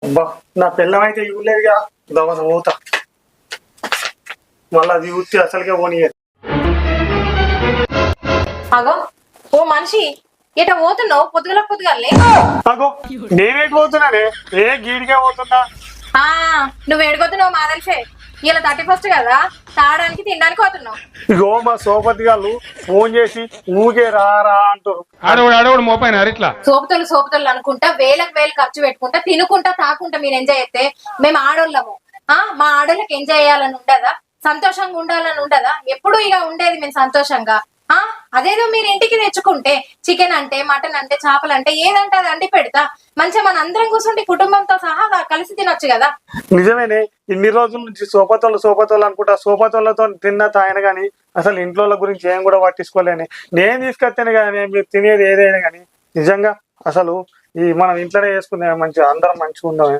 అబ్బా నా పిల్లం అయితే ఇవ్వలేదుగా దవన ఊత మళ్ళీ అది ఊతి అసలుకే పోనీయదు. అగో ఓ మనిషి ఎట పోతున్నావు పొద్దుగాలే అగో నేనేటి పోతున్నానే ఏ గీడికే పోతున్నా. ఆ నువ్వు ఏడుకోతున్నావు మా తెలిసే ఇలా 31st కదా తాగడానికి తినడానికి పోతున్నావు. ఇగో మా సోపతి గారు ఫోన్ చేసి ఊకే రారా అంటారు. ఆడవాడు మోపైన ఇట్లా సోపుతలు అనుకుంటా వేలకు వేలు ఖర్చు పెట్టుకుంటా తినుకుంటా తాకుంటా మీరు ఎంజాయ్ చేస్తే మేము ఆడోళ్ళము. మా ఆడోళ్ళకి ఎంజాయ్ చేయాలని ఉండదా, సంతోషంగా ఉండాలని ఉండదా? ఎప్పుడు ఇక ఉండేది మేము సంతోషంగా. అదేదో మీరు ఇంటికి తెచ్చుకుంటే చికెన్ అంటే మటన్ అంటే చేపలు అంటే ఏదంటే అది అండి పెడతా మంచిగా మన అందరం కూర్చుంటే కుటుంబంతో సహా కలిసి తినొచ్చు కదా. నిజమేనే ఇన్ని రోజుల నుంచి సోపతోళ్ళు అనుకుంటా సోపతోళ్ళతో తిన్న తాయన గాని అసలు ఇంట్లో గురించి ఏం కూడా పట్టించుకోలేని నేను తీసుకొస్తేనే కానీ మీరు తినేది ఏదైనా కానీ నిజంగా అసలు ఈ మనం ఇంట్లోనే చేసుకునే మంచిగా అందరం మంచిగా ఉందామే.